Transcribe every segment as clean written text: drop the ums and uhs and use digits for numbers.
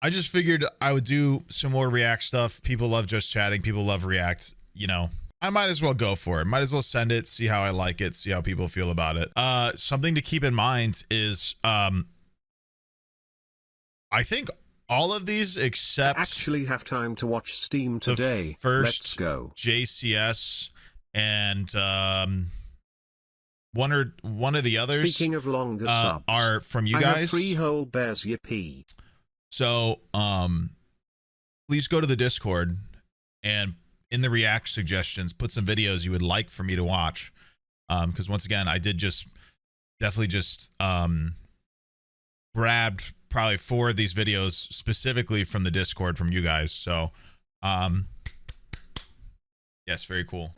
I just figured I would do some more React stuff. People love just chatting. People love React. You know, I might as well go for it. Might as well send it, see how I like it, see how people feel about it. Something to keep in mind is, I think all of these except actually have time to watch Steam today. The first Let's go. JCS and one of the others. Speaking of longer subs, are from you I guys. have 3 whole bears. Yippee! So, please go to the Discord and in the React suggestions, put some videos you would like for me to watch. Because once again, I did definitely just grabbed probably 4 of these videos specifically from the Discord from you guys. So, yes, very cool.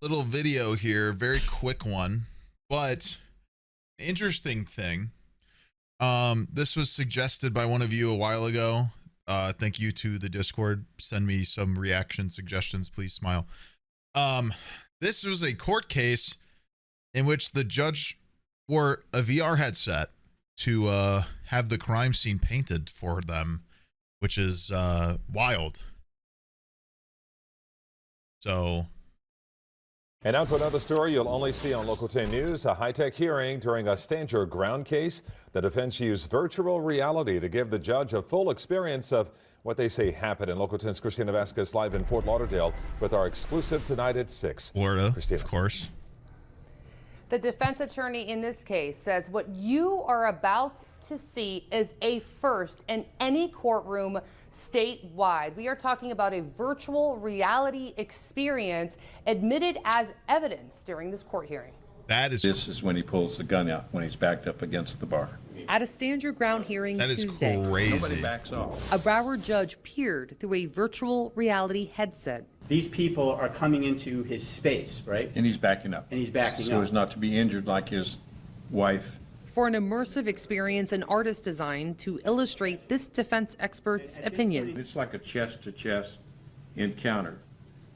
Little video here, very quick one, but interesting thing. This was suggested by one of you a while ago. Thank you to the Discord. Send me some reaction suggestions, please smile. This was a court case in which the judge wore a VR headset to have the crime scene painted for them, which is wild. So, and now to another story you'll only see on Local 10 News. A high-tech hearing during a stand your ground case. The defense used virtual reality to give the judge a full experience of what they say happened. In Local 10's Christina Vasquez live in Fort Lauderdale with our exclusive tonight at 6. Florida, Christina. Of course. The defense attorney in this case says what you are about to see is a first in any courtroom statewide. We are talking about a virtual reality experience admitted as evidence during this court hearing. This is when he pulls the gun out, when he's backed up against the bar. At a stand your ground hearing Tuesday, crazy. Nobody backs off. a Broward judge peered through a virtual reality headset. These people are coming into his space, right? And he's backing up. And he's backing so up. as not to be injured like his wife. For an immersive experience, an artist designed to illustrate this defense expert's opinion. It's like a chest-to-chest encounter,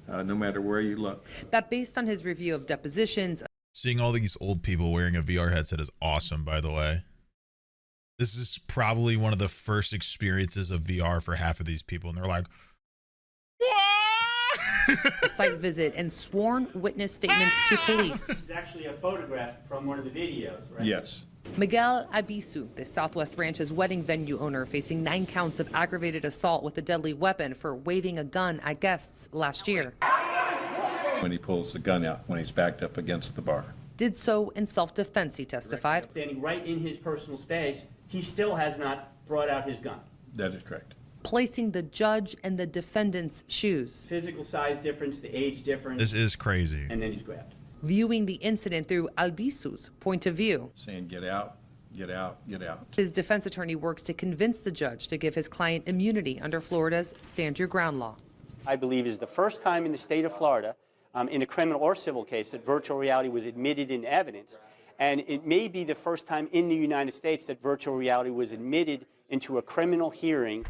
no matter where you look. That based on his review of depositions. Seeing all these old people wearing a VR headset is awesome, by the way. This is probably one of the first experiences of VR for half of these people, and they're like, A site visit and sworn witness statements to police. This is actually a photograph from one of the videos, right? Yes. Miguel Abisu, the Southwest Branch's wedding venue owner, facing 9 counts of aggravated assault with a deadly weapon for waving a gun at guests last year. When he pulls the gun out, when he's backed up against the bar. Did so in self-defense, he testified. Standing right in his personal space, he still has not brought out his gun. That is correct. Placing the judge and the defendant's shoes. Physical size difference, the age difference. this is crazy. And then he's grabbed. Viewing the incident through Albisu's point of view. Saying, get out, get out, get out. His defense attorney works to convince the judge to give his client immunity under Florida's Stand Your Ground law. I believe is the first time in the state of Florida, in a criminal or civil case, that virtual reality was admitted in evidence. And it may be the first time in the United States that virtual reality was admitted into a criminal hearing.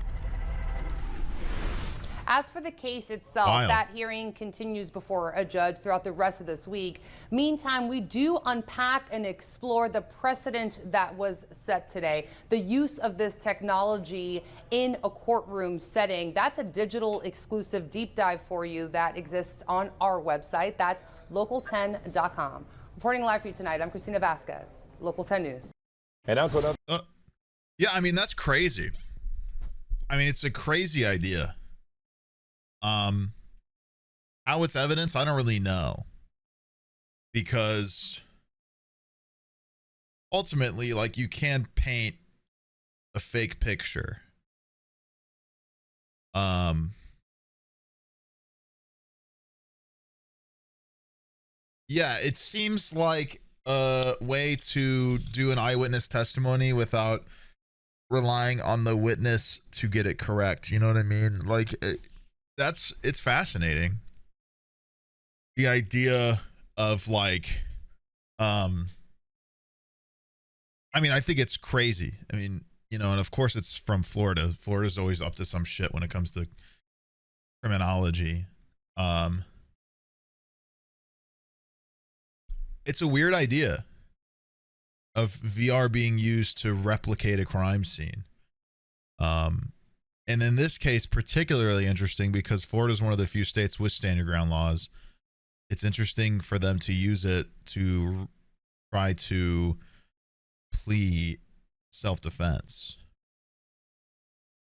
As for the case itself, that hearing continues before a judge throughout the rest of this week. Meantime, we do unpack and explore the precedent that was set today. The use of this technology in a courtroom setting. That's a digital exclusive deep dive for you that exists on our website. That's local10.com. Reporting live for you tonight, I'm Christina Vasquez, Local 10 News. And now to another. Yeah, I mean, that's crazy. I mean, it's a crazy idea. How it's evidence, I don't really know. Because ultimately, like, you can paint a fake picture. Yeah, it seems like a way to do an eyewitness testimony without relying on the witness to get it correct. You know what I mean? Like, it's fascinating. The idea of, like, I mean, I think it's crazy. I mean, you know, and of course it's from Florida. Florida's always up to some shit when it comes to criminology. It's a weird idea. of VR being used to replicate a crime scene. And in this case, particularly interesting because Florida is one of the few states with stand your ground laws. It's interesting for them to use it to try to plea self-defense.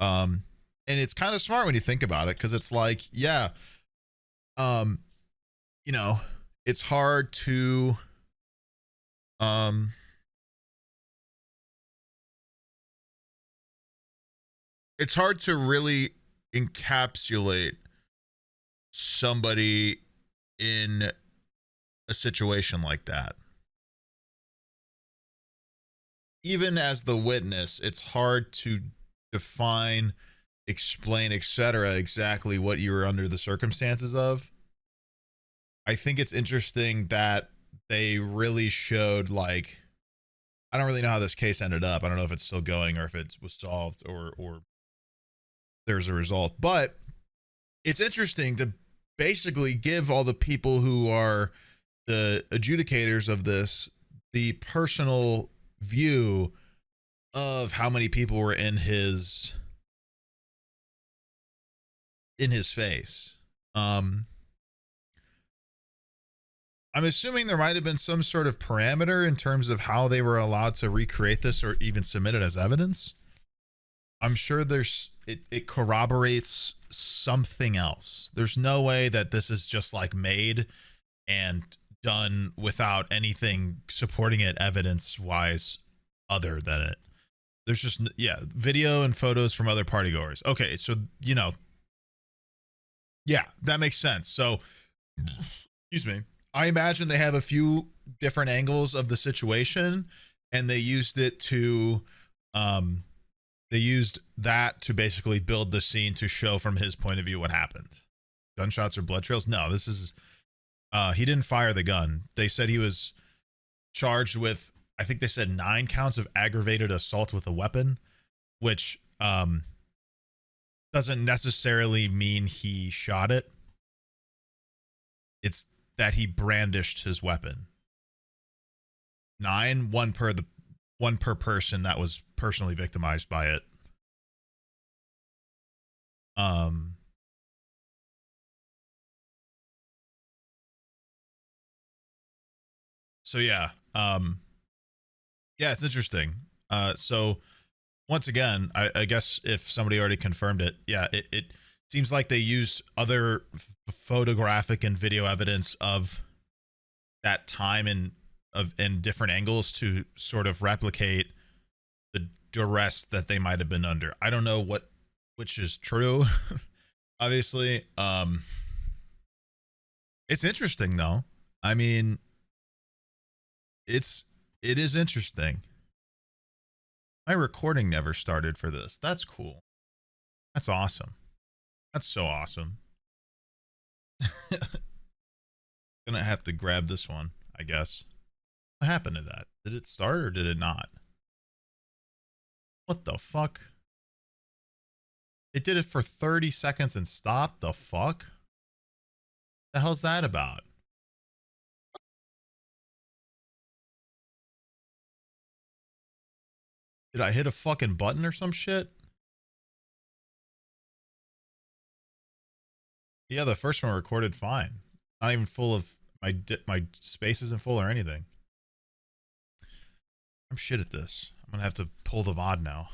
And it's kind of smart when you think about it, because it's like, yeah, you know, it's hard to it's hard to really encapsulate somebody in a situation like that. Even as the witness, it's hard to define, explain, etc., exactly what you were under the circumstances of. I think it's interesting that they really showed, like, I don't really know how this case ended up. I don't know if it's still going or if it was solved or there's a result, but it's interesting to basically give all the people who are the adjudicators of this the personal view of how many people were in his face. I'm assuming there might have been some sort of parameter in terms of how they were allowed to recreate this or even submit it as evidence. I'm sure it corroborates something else. There's no way that this is just like made and done without anything supporting it evidence wise other than it. There's just, yeah, video and photos from other partygoers. Okay, so, you know, yeah, that makes sense. So, excuse me, I imagine they have a few different angles of the situation, and they used it to, they used that to basically build the scene to show from his point of view what happened. Gunshots or blood trails? No, this is, he didn't fire the gun. They said he was charged with, I think they said 9 counts of aggravated assault with a weapon, which doesn't necessarily mean he shot it. It's that he brandished his weapon. 9, one per person that was personally victimized by it. So yeah, yeah, it's interesting. So once again, I guess if somebody already confirmed it, yeah, it seems like they used other photographic and video evidence of that time and different angles to sort of replicate the duress that they might have been under. I don't know which is true. Obviously, it's interesting though. I mean, it is interesting. My recording never started for this. That's cool. That's awesome. That's so awesome. Gonna have to grab this one, I guess. What happened to that? Did it start or did it not? What the fuck? It did it for 30 seconds and stopped? The fuck? The hell's that about? Did I hit a fucking button or some shit? Yeah, the first one recorded fine. Not even full of my space isn't full or anything. I'm shit at this. I'm gonna have to pull the VOD now.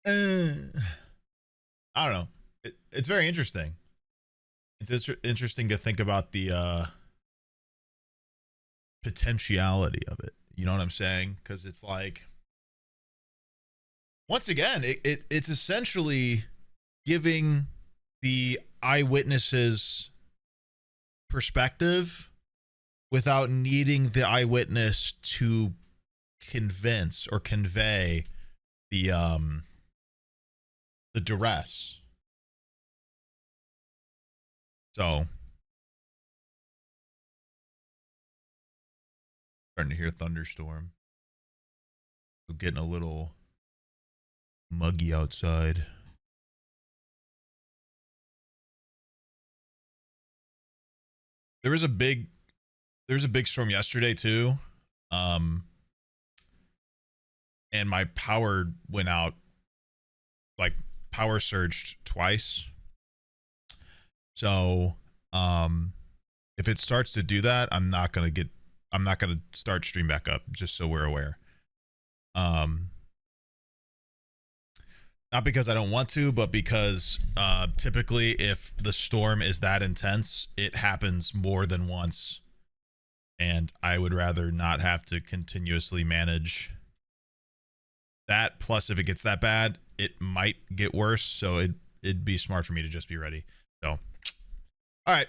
I don't know. It's very interesting. It's interesting to think about the potentiality of it. You know what I'm saying? Because it's like, once again, it's essentially giving the eyewitnesses perspective without needing the eyewitness to convince or convey the duress. So, starting to hear thunderstorm. We're getting a little muggy outside. There was a big storm yesterday too. and my power went out, like power surged twice. So if it starts to do that, I'm not gonna start stream back up, just so we're aware. Not because I don't want to, but because typically if the storm is that intense, it happens more than once. And I would rather not have to continuously manage that. Plus, if it gets that bad, it might get worse. So it'd be smart for me to just be ready. So, all right.